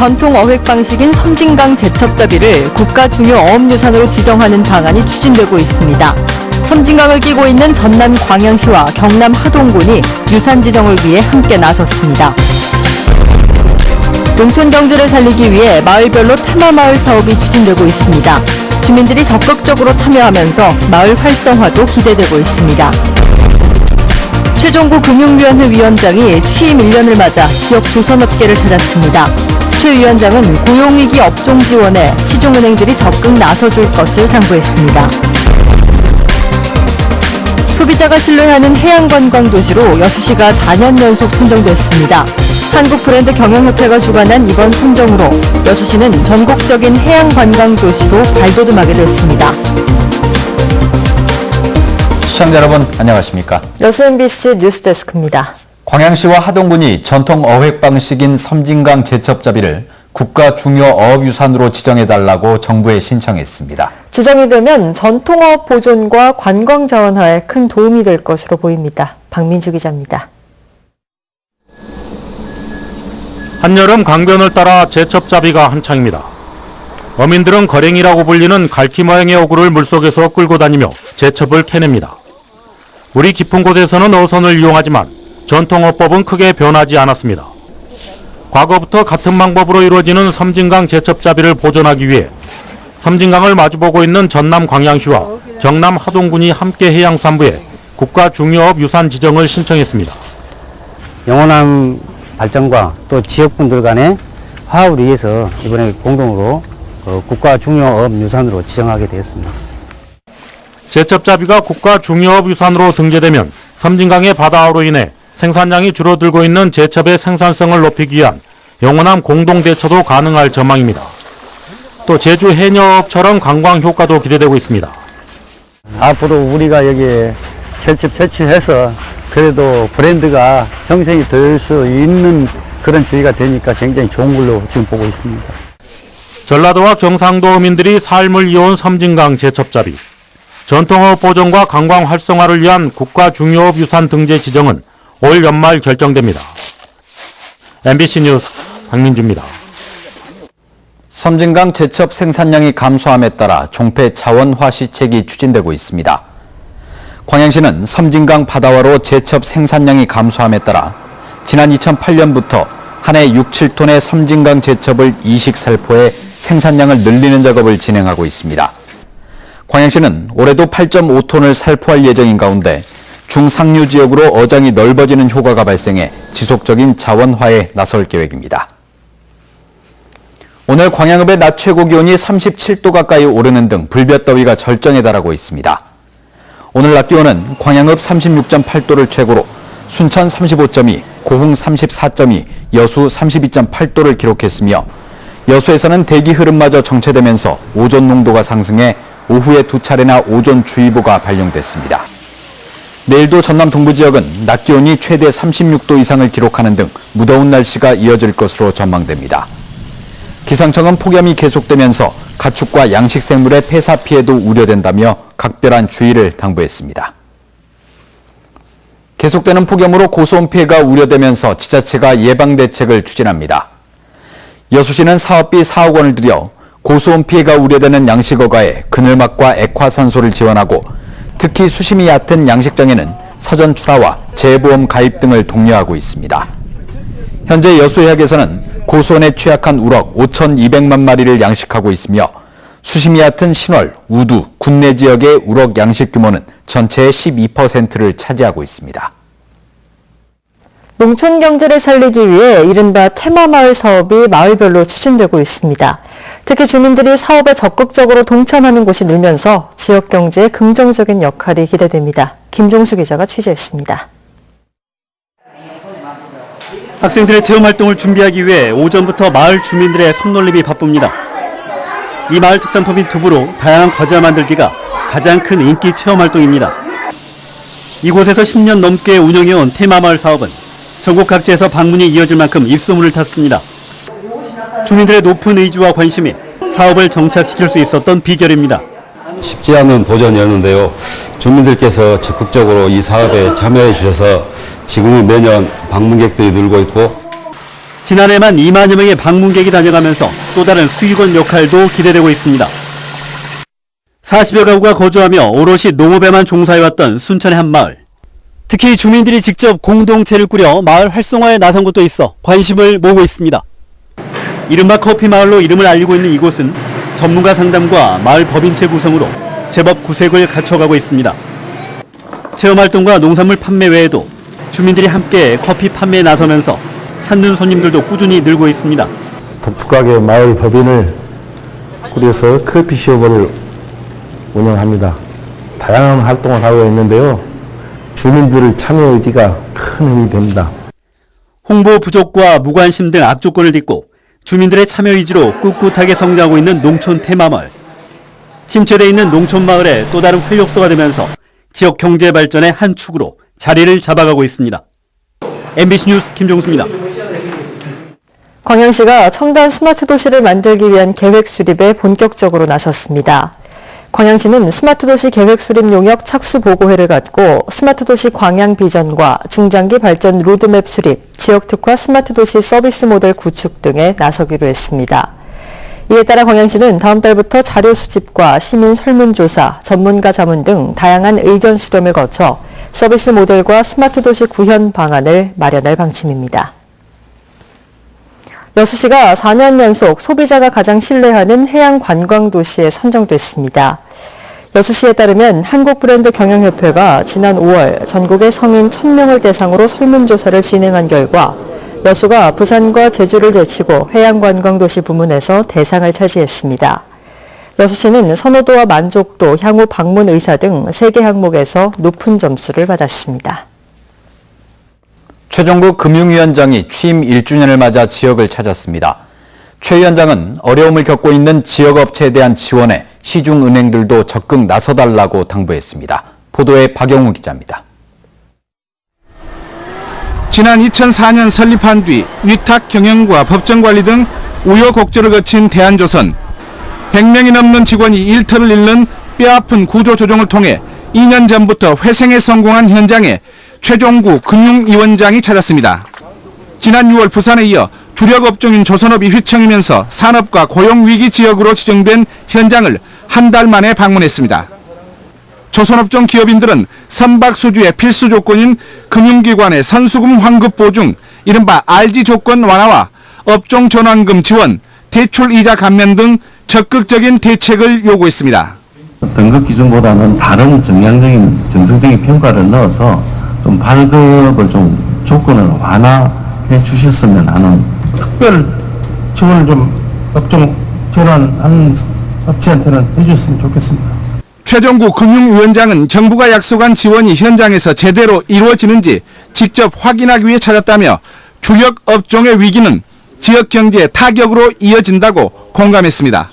전통 어획 방식인 섬진강 제첩잡이를 국가 중요 어업유산으로 지정하는 방안이 추진되고 있습니다. 섬진강을 끼고 있는 전남 광양시와 경남 하동군이 유산 지정을 위해 함께 나섰습니다. 농촌 경제를 살리기 위해 마을별로 테마마을 사업이 추진되고 있습니다. 주민들이 적극적으로 참여하면서 마을 활성화도 기대되고 있습니다. 최종구 금융위원회 위원장이 취임 1년을 맞아 지역 조선업계를 찾았습니다. 최 위원장은 고용위기 업종 지원에 시중은행들이 적극 나서줄 것을 당부했습니다. 소비자가 신뢰하는 해양관광도시로 여수시가 4년 연속 선정됐습니다. 한국브랜드 경영협회가 주관한 이번 선정으로 여수시는 전국적인 해양관광도시로 발돋움하게 됐습니다. 시청자 여러분 안녕하십니까? 여수 MBC 뉴스데스크입니다. 광양시와 하동군이 전통 어획 방식인 섬진강 제첩잡이를 국가 중요 어업유산으로 지정해달라고 정부에 신청했습니다. 지정이 되면 전통어업 보존과 관광 자원화에 큰 도움이 될 것으로 보입니다. 박민주 기자입니다. 한여름 강변을 따라 제첩잡이가 한창입니다. 어민들은 거랭이라고 불리는 갈퀴 모양의 어구를 물속에서 끌고 다니며 제첩을 캐냅니다. 물이 깊은 곳에서는 어선을 이용하지만 전통어법은 크게 변하지 않았습니다. 과거부터 같은 방법으로 이루어지는 섬진강 제첩잡이를 보존하기 위해 섬진강을 마주보고 있는 전남 광양시와 경남 하동군이 함께 해양수산부에 국가 중요업 유산 지정을 신청했습니다. 영원한 발전과 또 지역분들 간의 화합을 위해서 이번에 공동으로 국가 중요업 유산으로 지정하게 되었습니다. 제첩잡이가 국가 중요업 유산으로 등재되면 섬진강의 바다화로 인해 생산량이 줄어들고 있는 제첩의 생산성을 높이기 위한 영원한 공동대처도 가능할 전망입니다. 또 제주 해녀업처럼 관광 효과도 기대되고 있습니다. 앞으로 우리가 여기에 제첩 채취해서 그래도 브랜드가 형성이 될 수 있는 그런 지위가 되니까 굉장히 좋은 걸로 지금 보고 있습니다. 전라도와 경상도 어민들이 삶을 이어온 섬진강 제첩잡이. 전통어업 보존과 관광 활성화를 위한 국가 중요업 유산 등재 지정은 올 연말 결정됩니다. MBC 뉴스 박민주입니다. 섬진강 제첩 생산량이 감소함에 따라 종폐 자원화 시책이 추진되고 있습니다. 광양시는 섬진강 바다화로 제첩 생산량이 감소함에 따라 지난 2008년부터 한 해 6, 7톤의 섬진강 제첩을 이식 살포해 생산량을 늘리는 작업을 진행하고 있습니다. 광양시는 올해도 8.5톤을 살포할 예정인 가운데 중상류 지역으로 어장이 넓어지는 효과가 발생해 지속적인 자원화에 나설 계획입니다. 오늘 광양읍의 낮 최고 기온이 37도 가까이 오르는 등 불볕더위가 절정에 달하고 있습니다. 오늘 낮 기온은 광양읍 36.8도를 최고로 순천 35.2, 고흥 34.2, 여수 32.8도를 기록했으며 여수에서는 대기 흐름마저 정체되면서 오존 농도가 상승해 오후에 2차례나 오존주의보가 발령됐습니다. 내일도 전남 동부 지역은 낮 기온이 최대 36도 이상을 기록하는 등 무더운 날씨가 이어질 것으로 전망됩니다. 기상청은 폭염이 계속되면서 가축과 양식생물의 폐사 피해도 우려된다며 각별한 주의를 당부했습니다. 계속되는 폭염으로 고수온 피해가 우려되면서 지자체가 예방 대책을 추진합니다. 여수시는 사업비 4억 원을 들여 고수온 피해가 우려되는 양식어가에 그늘막과 액화산소를 지원하고 특히 수심이 얕은 양식장에는 사전 출하와 재보험 가입 등을 독려하고 있습니다. 현재 여수해역에서는 고수온에 취약한 우럭 5,200만 마리를 양식하고 있으며 수심이 얕은 신월, 우두, 군내 지역의 우럭 양식 규모는 전체의 12%를 차지하고 있습니다. 농촌 경제를 살리기 위해 이른바 테마마을 사업이 마을별로 추진되고 있습니다. 특히 주민들이 사업에 적극적으로 동참하는 곳이 늘면서 지역 경제에 긍정적인 역할이 기대됩니다. 김종수 기자가 취재했습니다. 학생들의 체험활동을 준비하기 위해 오전부터 마을 주민들의 손놀림이 바쁩니다. 이 마을 특산품인 두부로 다양한 과자 만들기가 가장 큰 인기 체험활동입니다. 이곳에서 10년 넘게 운영해온 테마마을 사업은 전국 각지에서 방문이 이어질 만큼 입소문을 탔습니다. 주민들의 높은 의지와 관심이 사업을 정착시킬 수 있었던 비결입니다. 쉽지 않은 도전이었는데요. 주민들께서 적극적으로 이 사업에 참여해 주셔서 지금은 매년 방문객들이 늘고 있고 지난해만 2만여 명의 방문객이 다녀가면서 또 다른 수익원 역할도 기대되고 있습니다. 40여 가구가 거주하며 오롯이 농업에만 종사해왔던 순천의 한 마을. 특히 주민들이 직접 공동체를 꾸려 마을 활성화에 나선 것도 있어 관심을 모으고 있습니다. 이른바 커피마을로 이름을 알리고 있는 이곳은 전문가 상담과 마을 법인체 구성으로 제법 구색을 갖춰가고 있습니다. 체험활동과 농산물 판매 외에도 주민들이 함께 커피 판매에 나서면서 찾는 손님들도 꾸준히 늘고 있습니다. 독특하게 마을 법인을 꾸려서 커피숍을 운영합니다. 다양한 활동을 하고 있는데요. 주민들의 참여 의지가 큰 힘이 됩니다. 홍보 부족과 무관심 등 악조건을 딛고 주민들의 참여 의지로 꿋꿋하게 성장하고 있는 농촌 테마마을. 침체되어 있는 농촌마을의 또 다른 활력소가 되면서 지역 경제 발전의 한 축으로 자리를 잡아가고 있습니다. MBC 뉴스 김종수입니다. 광양시가 첨단 스마트 도시를 만들기 위한 계획 수립에 본격적으로 나섰습니다. 광양시는 스마트 도시 계획 수립 용역 착수 보고회를 갖고 스마트 도시 광양 비전과 중장기 발전 로드맵 수립, 지역 특화 스마트 도시 서비스 모델 구축 등에 나서기로 했습니다. 이에 따라 광양시는 다음 달부터 자료 수집과 시민 설문조사, 전문가 자문 등 다양한 의견 수렴을 거쳐 서비스 모델과 스마트 도시 구현 방안을 마련할 방침입니다. 여수시가 4년 연속 소비자가 가장 신뢰하는 해양 관광 도시에 선정됐습니다. 여수시에 따르면 한국브랜드 경영협회가 지난 5월 전국의 성인 1,000명을 대상으로 설문조사를 진행한 결과 여수가 부산과 제주를 제치고 해양관광도시 부문에서 대상을 차지했습니다. 여수시는 선호도와 만족도, 향후 방문 의사 등 3개 항목에서 높은 점수를 받았습니다. 최종국 금융위원장이 취임 1주년을 맞아 지역을 찾았습니다. 최 위원장은 어려움을 겪고 있는 지역업체에 대한 지원에 시중은행들도 적극 나서달라고 당부했습니다. 보도에 박영우 기자입니다. 지난 2004년 설립한 뒤 위탁 경영과 법정관리 등 우여곡절을 거친 대한조선. 100명이 넘는 직원이 일터를 잃는 뼈아픈 구조조정을 통해 2년 전부터 회생에 성공한 현장에 최종구 금융위원장이 찾았습니다. 지난 6월 부산에 이어 주력 업종인 조선업이 휘청이면서 산업과 고용위기 지역으로 지정된 현장을 한 달 만에 방문했습니다. 조선업종 기업인들은 선박수주의 필수 조건인 금융기관의 선수금 환급 보증, 이른바 RG 조건 완화와 업종 전환금 지원, 대출 이자 감면 등 적극적인 대책을 요구했습니다. 등급 기준보다는 다른 정성적인 평가를 넣어서 좀 발급을 좀 조건을 완화해 주셨으면 하는 특별 지원을 좀 업종 전환하는 업체한테는 해줬으면 좋겠습니다. 최종구 금융위원장은 정부가 약속한 지원이 현장에서 제대로 이루어지는지 직접 확인하기 위해 찾았다며 주력 업종의 위기는 지역 경제에 타격으로 이어진다고 공감했습니다.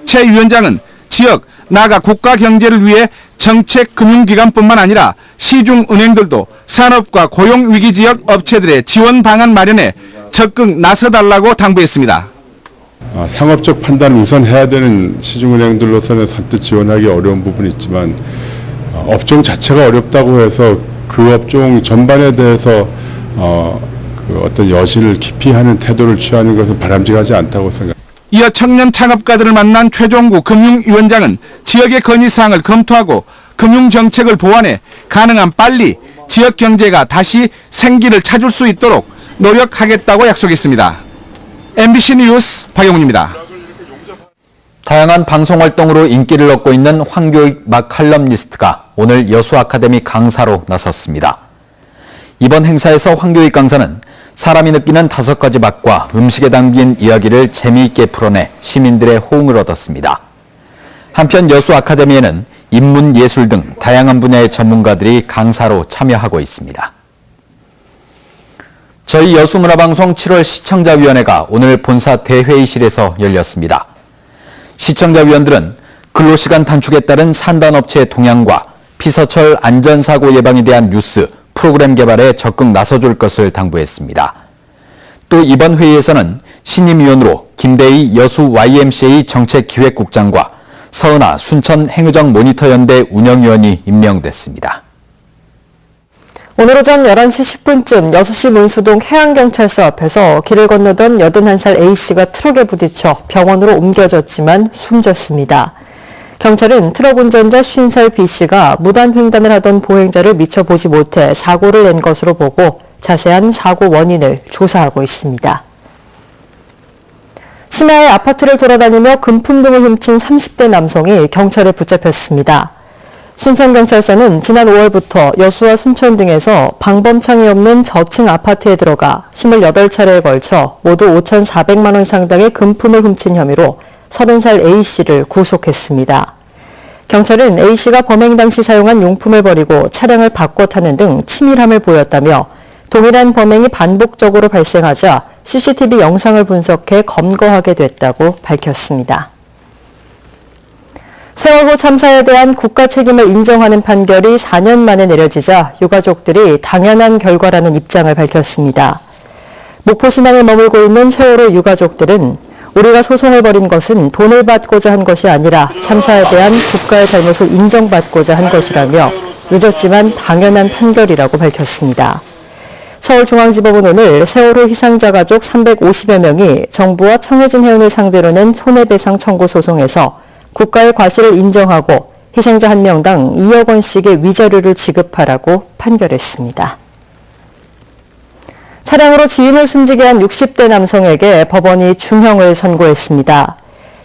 최 위원장은 지역, 나아가 국가 경제를 위해 정책 금융기관뿐만 아니라 시중은행들도 산업과 고용위기 지역 업체들의 지원 방안 마련에 적극 나서달라고 당부했습니다. 상업적 판단을 우선 해야 되는 시중은행들로서는 선뜻 지원하기 어려운 부분이 있지만 업종 자체가 어렵다고 해서 그 업종 전반에 대해서 어떤 여신을 깊이 하는 태도를 취하는 것은 바람직하지 않다고 생각합니다. 이어 청년 창업가들을 만난 최종구 금융위원장은 지역의 건의사항을 검토하고 금융정책을 보완해 가능한 빨리 지역 경제가 다시 생기를 찾을 수 있도록 노력하겠다고 약속했습니다. MBC 뉴스 박영훈입니다. 다양한 방송활동으로 인기를 얻고 있는 황교익 칼럼니스트가 오늘 여수 아카데미 강사로 나섰습니다. 이번 행사에서 황교익 강사는 사람이 느끼는 5가지 맛과 음식에 담긴 이야기를 재미있게 풀어내 시민들의 호응을 얻었습니다. 한편 여수 아카데미에는 인문, 예술 등 다양한 분야의 전문가들이 강사로 참여하고 있습니다. 저희 여수문화방송 7월 시청자위원회가 오늘 본사 대회의실에서 열렸습니다. 시청자위원들은 근로시간 단축에 따른 산단업체의 동향과 피서철 안전사고 예방에 대한 뉴스, 프로그램 개발에 적극 나서줄 것을 당부했습니다. 또 이번 회의에서는 신임위원으로 김대희 여수 YMCA 정책기획국장과 서은아 순천 행의정 모니터연대 운영위원이 임명됐습니다. 오늘 오전 11시 10분쯤 여수시 문수동 해안경찰서 앞에서 길을 건너던 81살 A씨가 트럭에 부딪혀 병원으로 옮겨졌지만 숨졌습니다. 경찰은 트럭 운전자 50살 B씨가 무단횡단을 하던 보행자를 미처 보지 못해 사고를 낸 것으로 보고 자세한 사고 원인을 조사하고 있습니다. 심야에 아파트를 돌아다니며 금품 등을 훔친 30대 남성이 경찰에 붙잡혔습니다. 순천경찰서는 지난 5월부터 여수와 순천 등에서 방범창이 없는 저층 아파트에 들어가 28차례에 걸쳐 모두 5,400만 원 상당의 금품을 훔친 혐의로 30살 A씨를 구속했습니다. 경찰은 A씨가 범행 당시 사용한 용품을 버리고 차량을 바꿔 타는 등 치밀함을 보였다며 동일한 범행이 반복적으로 발생하자 CCTV 영상을 분석해 검거하게 됐다고 밝혔습니다. 세월호 참사에 대한 국가 책임을 인정하는 판결이 4년 만에 내려지자 유가족들이 당연한 결과라는 입장을 밝혔습니다. 목포신항에 머물고 있는 세월호 유가족들은 우리가 소송을 벌인 것은 돈을 받고자 한 것이 아니라 참사에 대한 국가의 잘못을 인정받고자 한 것이라며 늦었지만 당연한 판결이라고 밝혔습니다. 서울중앙지법은 오늘 세월호 희생자 가족 350여 명이 정부와 청해진 해운을 상대로 낸 손해배상 청구 소송에서 국가의 과실을 인정하고 희생자 1명당 2억 원씩의 위자료를 지급하라고 판결했습니다. 차량으로 지인을 숨지게 한 60대 남성에게 법원이 중형을 선고했습니다.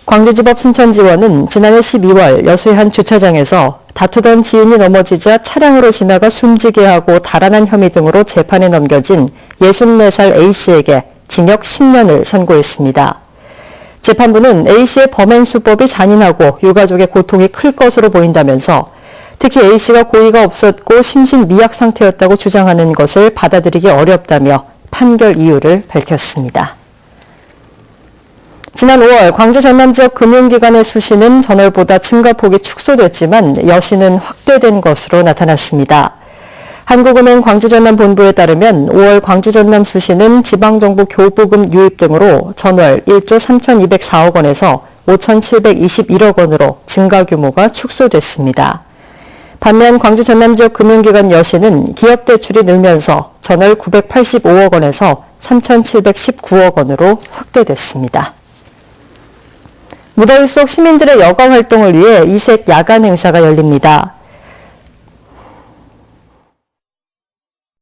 광주지법 순천지원은 지난해 12월 여수의 한 주차장에서 다투던 지인이 넘어지자 차량으로 지나가 숨지게 하고 달아난 혐의 등으로 재판에 넘겨진 64살 A씨에게 징역 10년을 선고했습니다. 재판부는 A씨의 범행 수법이 잔인하고 유가족의 고통이 클 것으로 보인다면서 특히 A씨가 고의가 없었고 심신미약 상태였다고 주장하는 것을 받아들이기 어렵다며 판결 이유를 밝혔습니다. 지난 5월 광주 전남 지역 금융기관의 수시는 전월보다 증가폭이 축소됐지만 여신은 확대된 것으로 나타났습니다. 한국은행 광주전남본부에 따르면 5월 광주전남 수시는 지방정부 교부금 유입 등으로 전월 1조 3,204억 원에서 5,721억 원으로 증가 규모가 축소됐습니다. 반면 광주 전남 지역 금융기관 여신은 기업 대출이 늘면서 전월 985억 원에서 3,719억 원으로 확대됐습니다. 무더위 속 시민들의 여가 활동을 위해 이색 야간 행사가 열립니다.